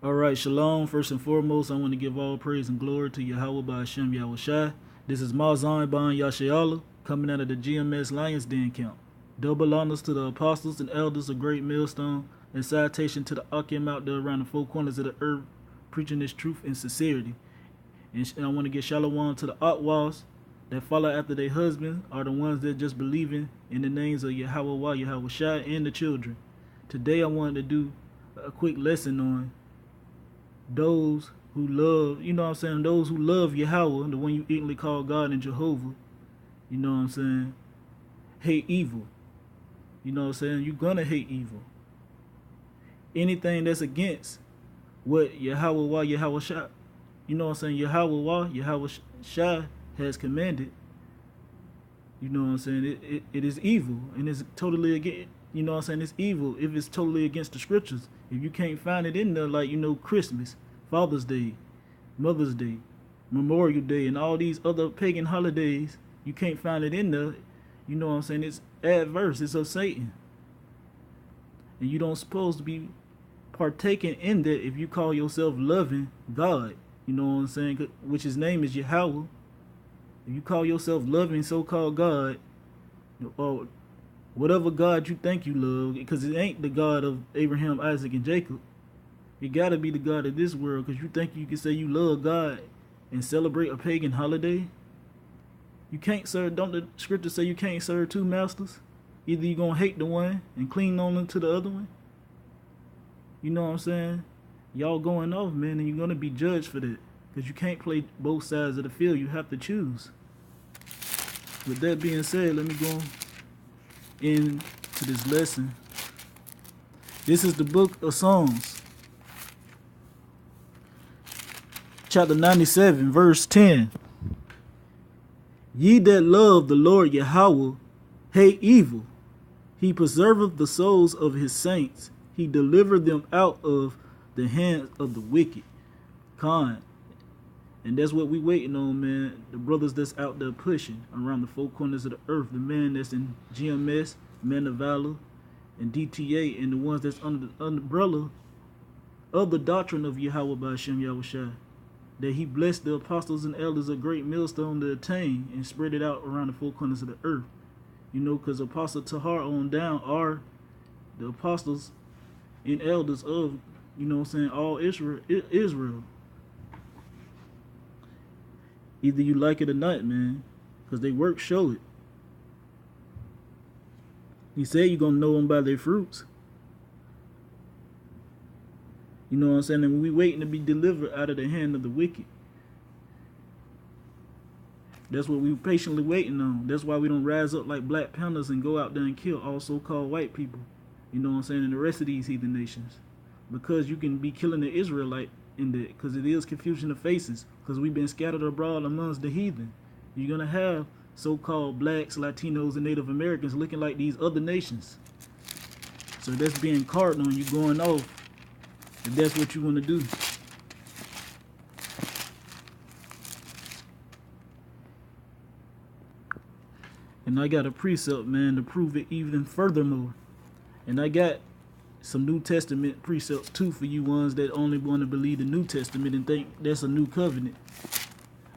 All right, shalom. First and foremost, I want to give all praise and glory to Yahawah by Hashem Yahushai. This is Mazan Ban Yashiala coming out of the GMS Lions Den camp. Double honors to the apostles and elders of Great Millstone, and citation to the Akim out there around the four corners of the earth, preaching this truth in sincerity. And I want to give shalom to the Atwas that follow after their husband, are the ones that just believing in the names of Yahawah, Yahushai, and the children. Today I wanted to do a quick lesson on those who love, those who love Yahawah, the one you ignorantly call God and Jehovah, hate evil. You're gonna hate evil. Anything that's against what Yahawah, Yahawah has commanded, it is evil, and it's totally against, it's evil if it's totally against the scriptures. If you can't find it in there, like, Christmas, Father's Day, Mother's Day, Memorial Day, and all these other pagan holidays, you can't find it in there, it's adverse, it's of Satan. And you don't supposed to be partaking in that if you call yourself loving God, which his name is Yahawah. If you call yourself loving so-called God, or whatever God you think you love, because it ain't the God of Abraham, Isaac, and Jacob. It gotta be the God of this world, because you think you can say you love God and celebrate a pagan holiday. You can't serve, don't the scripture say you can't serve two masters? Either you're gonna hate the one and cling on to the other one. You know what I'm saying? Y'all going off, man, and you're gonna be judged for that, because you can't play both sides of the field. You have to choose. With that being said, let me go into this lesson. This is the book of Psalms, chapter 97, verse 10. Ye that love the Lord Yahawah hate evil. He preserveth the souls of his saints. He delivered them out of the hands of the wicked. Khan. And that's what we waiting on, man. The brothers that's out there pushing around the four corners of the earth. The man that's in GMS, Men of Valor, and DTA, and the ones that's under the umbrella of the doctrine of Yahawah by Hashem Yahushai, that he blessed the apostles and elders of Great Millstone to attain and spread it out around the four corners of the earth. Because Apostle Tahar on down are the apostles and elders of, all Israel. Either you like it or not, man, because they work show it. He said you're going to know them by their fruits. And we waiting to be delivered out of the hand of the wicked. That's what we patiently waiting on. That's why we don't rise up like Black Panthers and go out there and kill all so-called white people. And the rest of these heathen nations. Because you can be killing the Israelite in that, because it is confusion of faces, because we've been scattered abroad amongst the heathen. You're going to have so-called blacks, Latinos, and Native Americans looking like these other nations. So that's being cardinal and you going off, if that's what you want to do. And I got a precept, man, to prove it even furthermore. And I got some New Testament precepts too for you ones that only want to believe the New Testament and think that's a new covenant.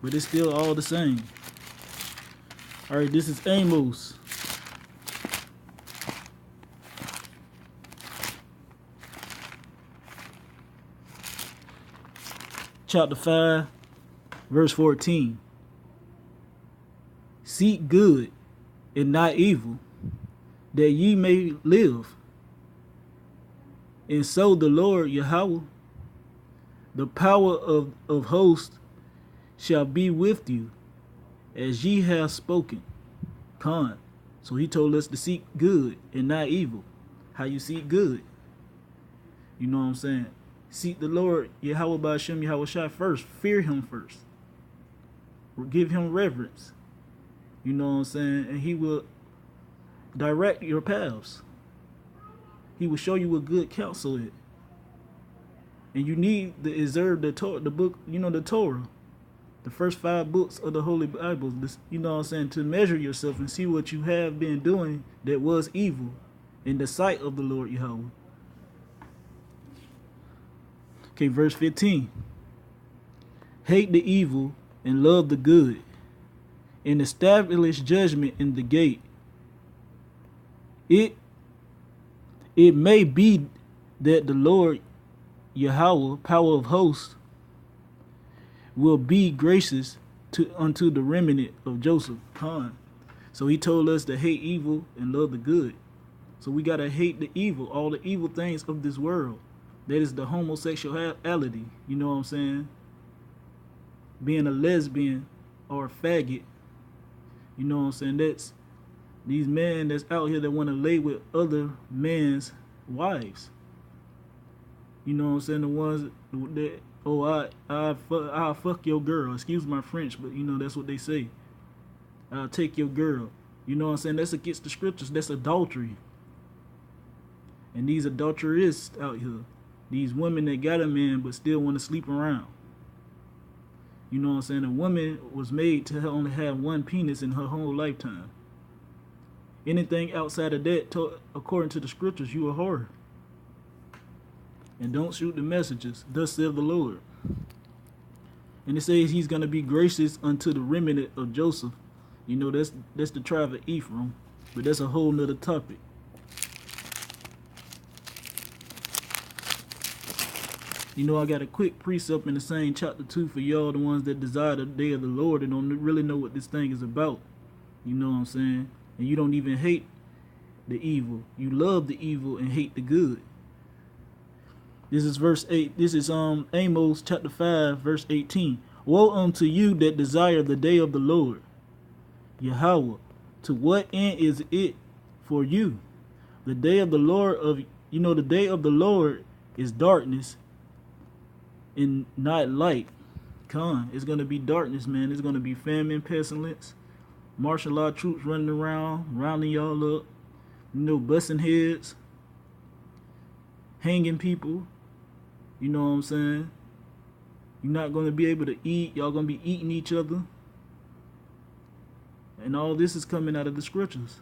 But it's still all the same. All right, this is Amos. Chapter 5, verse 14. Seek good and not evil, that ye may live. And so the Lord Yahawah, the power of hosts, shall be with you, as ye have spoken. Khan. So he told us to seek good and not evil. How you seek good? You know what I'm saying? Seek the Lord Yahawah by Hashem Yahushai first. Fear him first. Give him reverence. You know what I'm saying? And he will direct your paths. He will show you what good counsel is. And you need to observe the book, the Torah. The first 5 books of the Holy Bible, to measure yourself and see what you have been doing that was evil in the sight of the Lord Yahawah. Okay, verse 15. Hate the evil and love the good, and establish judgment in the gate. It may be that the Lord Yahawah, power of hosts, will be gracious unto the remnant of Joseph. Khan. So he told us to hate evil and love the good. So we gotta hate the evil, all the evil things of this world. That is the homosexuality. You know what I'm saying? Being a lesbian or a faggot. You know what I'm saying? That's these men that's out here that want to lay with other men's wives. You know what I'm saying? The ones that, oh, I'll fuck your girl. Excuse my French, but you know that's what they say. I'll take your girl. You know what I'm saying? That's against the scriptures. That's adultery. And these adulterers out here, these women that got a man but still want to sleep around. You know what I'm saying? A woman was made to only have one penis in her whole lifetime. Anything outside of that, according to the scriptures, you a whore. And don't shoot the messengers, thus saith the Lord. And it says he's going to be gracious unto the remnant of Joseph. You know, that's the tribe of Ephraim. But that's a whole nother topic. You know, I got a quick precept in the same chapter 2 for y'all, the ones that desire the day of the Lord and don't really know what this thing is about. You know what I'm saying? And you don't even hate the evil. You love the evil and hate the good. This is verse 8. This is Amos chapter 5, verse 18. Woe unto you that desire the day of the Lord. Yahawah, to what end is it for you? The day of the Lord the day of the Lord is darkness and not light. It's gonna be darkness, man. It's gonna be famine, pestilence, martial law troops running around, rounding y'all up, you know, busting heads, hanging people. You know what I'm saying? You're not gonna be able to eat. Y'all gonna be eating each other. And all this is coming out of the scriptures.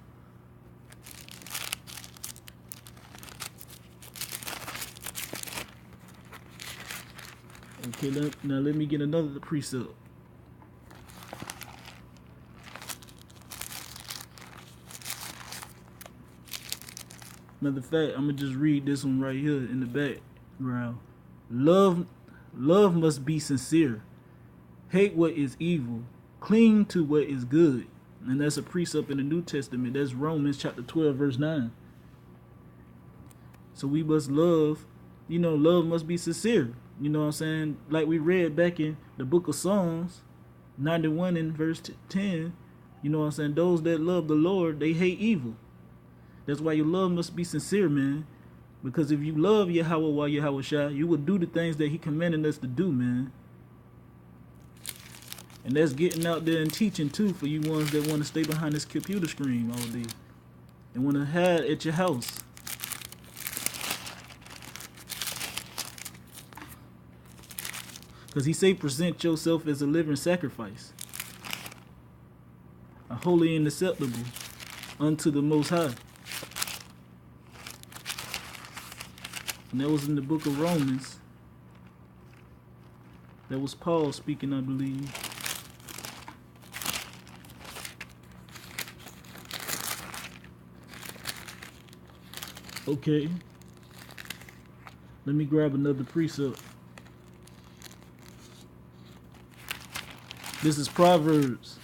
Okay, now let me get another precept. Matter of fact, I'm gonna just read this one right here in the background. Love must be sincere. Hate what is evil. Cling to what is good. And that's a precept in the New Testament. That's Romans chapter 12, verse 9. So we must love. You know, love must be sincere. You know what I'm saying? Like we read back in the book of Psalms 91 and verse 10. You know what I'm saying? Those that love the Lord, they hate evil. That's why your love must be sincere, man. Because if you love Yahawah, you will do the things that he commanded us to do, man. And that's getting out there and teaching too for you ones that want to stay behind this computer screen all day and want to hide at your house. Because he say present yourself as a living sacrifice, a holy and acceptable unto the Most High. And that was in the book of Romans. That was Paul speaking, I believe. Okay. Let me grab another precept. This is Proverbs.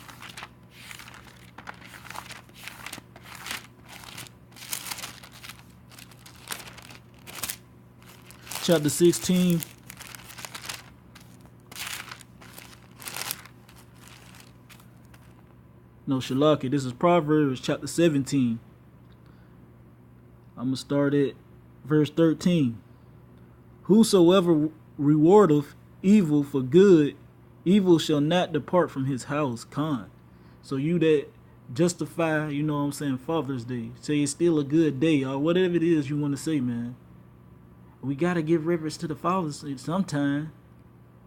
Chapter 16. No, Shalaki. This is Proverbs chapter 17. I'm going to start at verse 13. Whosoever rewardeth evil for good, evil shall not depart from his house. So you that justify, you know what I'm saying, Father's Day, say it's still a good day, or whatever it is you want to say, man. We got to give reverence to the fathers sometime.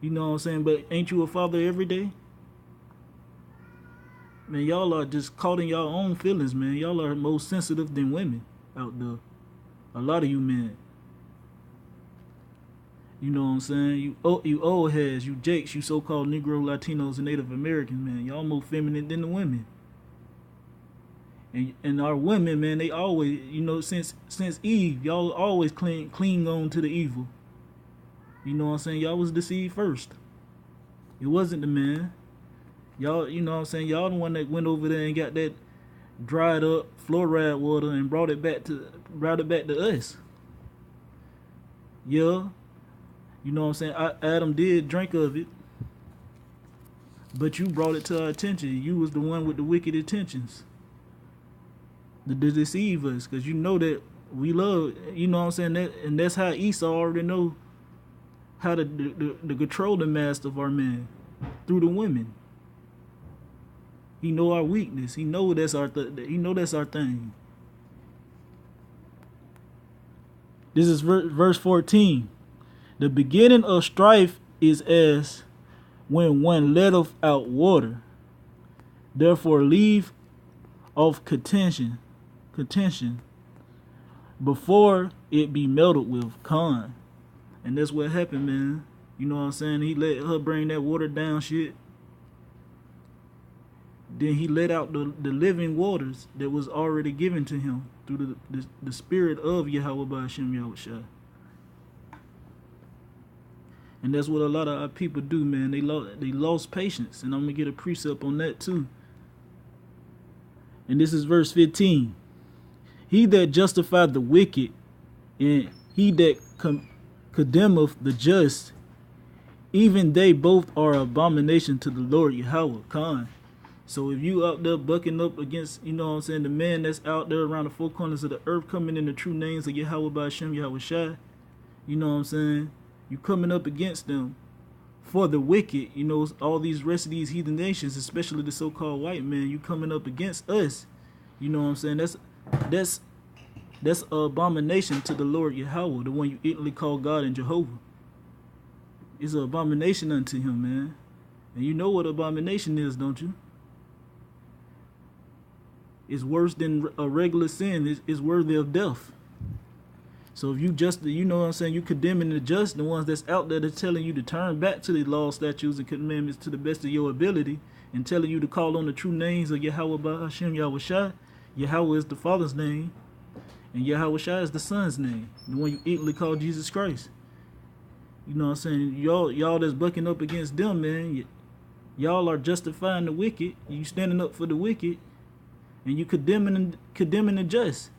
You know what I'm saying? But ain't you a father every day? Man, y'all are just caught in your own feelings, man. Y'all are more sensitive than women out there. A lot of you men. You know what I'm saying? You old heads, you jakes, you so-called Negro, Latinos, and Native Americans, man. Y'all more feminine than the women. And our women, man, they always, you know, since Eve, y'all always cling on to the evil. You know what I'm saying? Y'all was deceived first. It wasn't the man. Y'all, you know what I'm saying? Y'all the one that went over there and got that dried up fluoride water and brought it back to us. Yeah. You know what I'm saying? Adam did drink of it. But you brought it to our attention. You was the one with the wicked intentions to deceive us, because you know that we love, you know what I'm saying, that, and that's how Esau already know how to control the master of our man through the women. He know our weakness. He know that's our thing. This is verse 14. The beginning of strife is as when one letteth out water. Therefore leave off contention before it be melted with con. And that's what happened, man. You know what I'm saying? He let her bring that watered down shit. Then he let out the living waters that was already given to him through the spirit of Yahawah by Hashem Yahushua. And that's what a lot of our people do, man. They lost patience. And I'm going to get a precept on that too. And this is verse 15. He that justified the wicked, and he that condemneth the just, even they both are abomination to the Lord Yahawah. Khan. So if you out there bucking up against, you know what I'm saying, the man that's out there around the four corners of the earth coming in the true names of Yahawah by Hashem Yahushua, you know what I'm saying, you coming up against them for the wicked, you know, all these rest of these heathen nations, especially the so-called white man, you coming up against us, you know what I'm saying, that's an abomination to the Lord Yahawah, the one you ignorantly call God and Jehovah. It's an abomination unto him, man. And you know what abomination is, don't you? It's worse than a regular sin. It's worthy of death. So if you just, you know what I'm saying, you condemning the just, the ones that's out there that's telling you to turn back to the law, statutes, and commandments to the best of your ability, and telling you to call on the true names of Yahawah by Hashem Yahushua. Yahawah is the Father's name, and Yahushua is the Son's name, the one you ignorantly call Jesus Christ. You know what I'm saying? Y'all that's bucking up against them, man, y'all are justifying the wicked. You standing up for the wicked, and you condemning the just.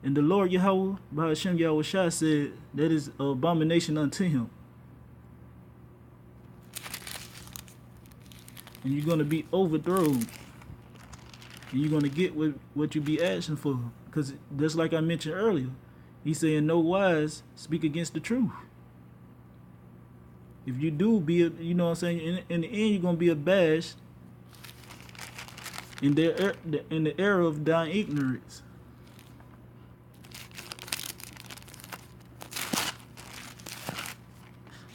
And the Lord Yahawah by Hashem Yahushua said that is an abomination unto him. And you're going to be overthrown. And you're going to get what you be asking for. Because just like I mentioned earlier, he said, in no wise speak against the truth. If you do be, you know what I'm saying, in the end, you're going to be abashed in the era of thine ignorance.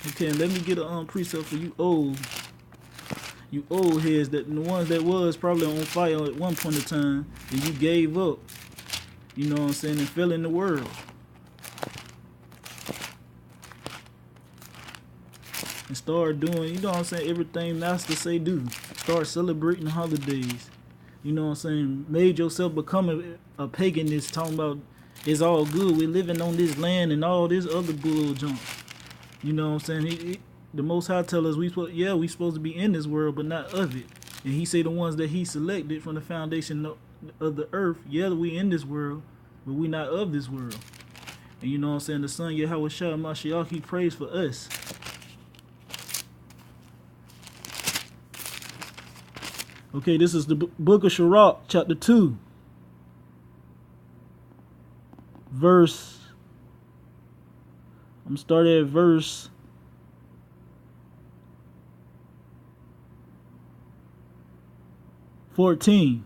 Okay, let me get a precept for you old heads, that the ones that was probably on fire at one point in time, and you gave up, you know what I'm saying, and fell in the world. And start doing, you know what I'm saying, everything master say do. Start celebrating holidays. You know what I'm saying? Made yourself become a paganist, talking about it's all good, we're living on this land and all this other bull junk. You know what I'm saying? The Most High tell us we supposed to be in this world, but not of it. And he say the ones that he selected from the foundation of the earth, yeah, we in this world, but we not of this world. And you know what I'm saying? The Son Yahawah Shah Mashiach, he prays for us. Okay, this is the book of Sirach, chapter 2. I'm starting at verse 14.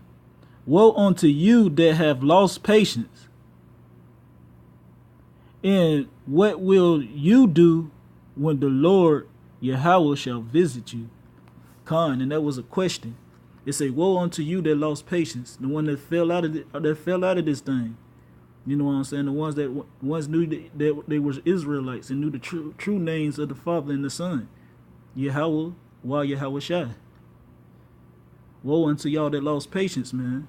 Woe unto you that have lost patience. And what will you do when the Lord Yahawah shall visit you? Khan, and that was a question. It say, woe unto you that lost patience, the one that fell out of this thing. You know what I'm saying? The ones that once knew that they were Israelites and knew the true names of the Father and the Son. Yahawah, Yahawah Shai. Woe unto y'all that lost patience, man.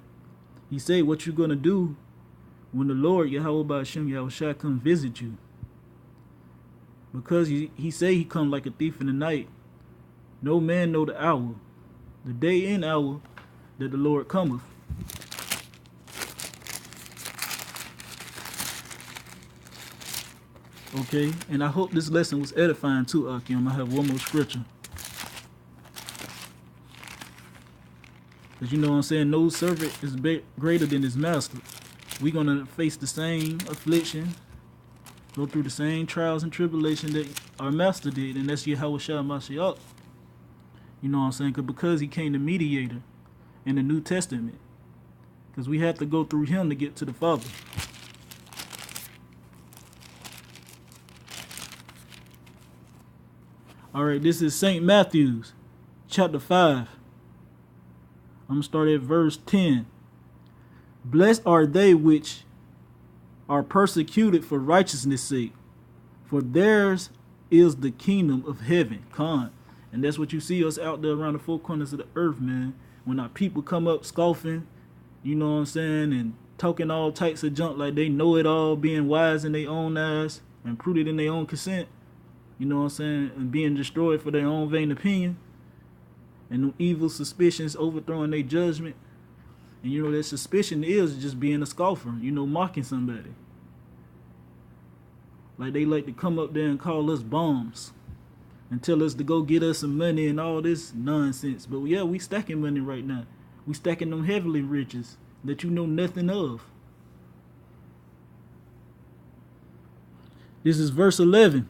He said, what you gonna do when the Lord, Yahawah Ba'ashem, Yahweh Shai, come visit you? Because he say he come like a thief in the night. No man know the hour, the day and hour that the Lord cometh. Okay, and I hope this lesson was edifying too, Akim. I have one more scripture. Because you know what I'm saying, no servant is greater than his master. We're going to face the same affliction, go through the same trials and tribulation that our master did, and that's Yahawah Shai Mashiach. You know what I'm saying? Because he came the mediator in the New Testament. Because we have to go through him to get to the Father. All right, this is St. Matthew's, chapter 5. I'm going to start at verse 10. Blessed are they which are persecuted for righteousness' sake, for theirs is the kingdom of heaven. Khan. And that's what you see us out there around the four corners of the earth, man. When our people come up scoffing, you know what I'm saying, and talking all types of junk like they know it all, being wise in their own eyes and prudent in their own consent. You know what I'm saying? And being destroyed for their own vain opinion. And them evil suspicions overthrowing their judgment. And you know that suspicion is just being a scoffer, you know, mocking somebody. Like they like to come up there and call us bombs. And tell us to go get us some money and all this nonsense. But yeah, we stacking money right now. We stacking them heavenly riches that you know nothing of. This is verse 11.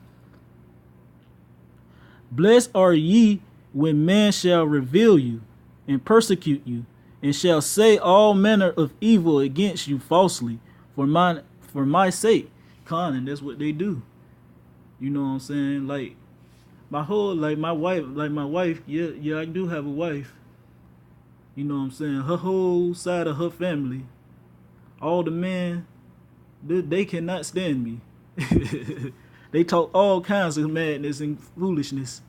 Blessed are ye when men shall revile you and persecute you, and shall say all manner of evil against you falsely for my sake. Con, and that's what they do. You know what I'm saying? Like my wife, yeah, I do have a wife. You know what I'm saying? Her whole side of her family, all the men, they cannot stand me. They talk all kinds of madness and foolishness.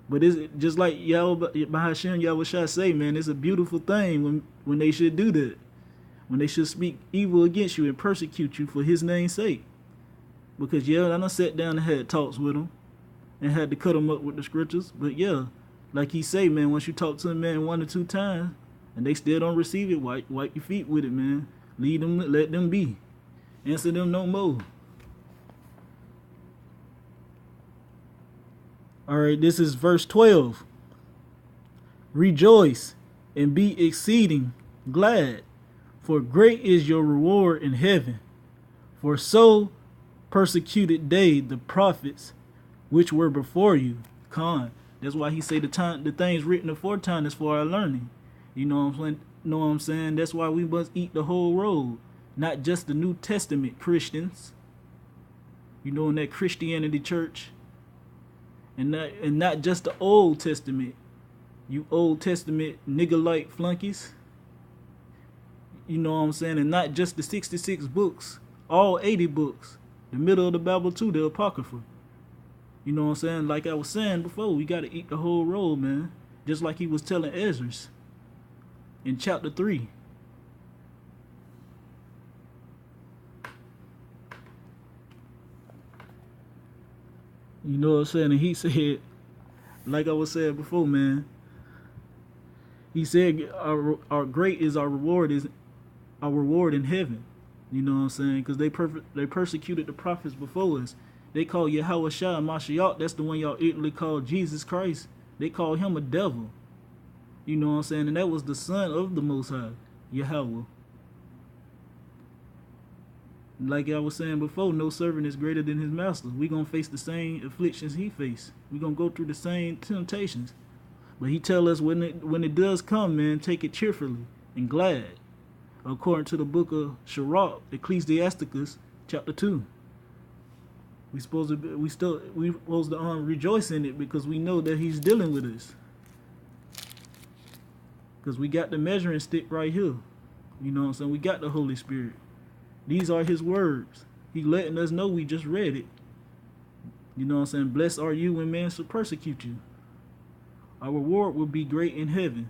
But it's just like Yahweh Shai say, man, it's a beautiful thing when they should do that. When they should speak evil against you and persecute you for his name's sake. Because, yeah, I done sat down and had talks with them and had to cut them up with the scriptures. But, yeah, like he say, man, once you talk to a man 1 or 2 times and they still don't receive it, wipe your feet with it, man. Lead them, let them be. Answer them no more. All right, this is verse 12. Rejoice and be exceeding glad, for great is your reward in heaven. For so persecuted they the prophets which were before you. Con. That's why he say the things written aforetime is for our learning. You know what I'm saying? That's why we must eat the whole road, not just the New Testament Christians. You know, in that Christianity church. And not just the Old Testament. You Old Testament nigger-like flunkies. You know what I'm saying? And not just the 66 books. All 80 books. The middle of the Bible too, the Apocrypha. You know what I'm saying? Like I was saying before, we got to eat the whole road, man. Just like he was telling Ezra in chapter 3. You know what I'm saying? And he said, like I was saying before, man, he said our great is our reward in heaven. You know what I'm saying? Because they persecuted the prophets before us. They call Yahawah Shai Mashiach. That's the one y'all ignorantly call Jesus Christ. They call him a devil. You know what I'm saying? And that was the son of the Most High, Yahawah. Like I was saying before, no servant is greater than his master. We're going to face the same afflictions he faced. We're going to go through the same temptations. But he tell us when it does come, man, take it cheerfully and glad. According to the book of Sirach, Ecclesiasticus, chapter 2. We supposed to rejoice in it because we know that he's dealing with us. Because we got the measuring stick right here. You know what I'm saying? We got the Holy Spirit. These are his words. He letting us know, we just read it. You know what I'm saying? Blessed are you when men shall persecute you. Our reward will be great in heaven.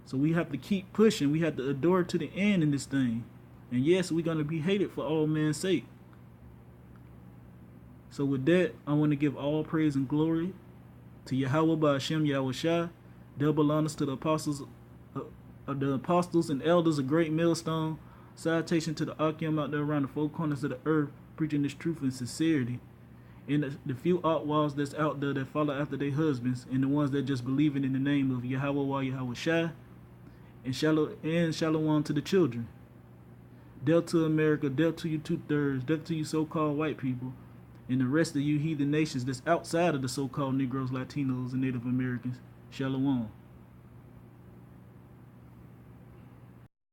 So we have to keep pushing. We have to endure to the end in this thing. And yes, we're going to be hated for all men's sake. So with that, I want to give all praise and glory to Yahawah by Hashem Yahawashi. Double honors to the apostles and elders of Great Millstone. Salutation to the Akim out there around the four corners of the earth, preaching this truth and sincerity. And the few Yahawahs that's out there that follow after their husbands, and the ones that just believing in the name of Yahawah Yahawashi, and Shalom to the children. Dealt to America, dealt to you 2/3, dealt to you so-called white people, and the rest of you heathen nations that's outside of the so-called Negroes, Latinos, and Native Americans. Shalom.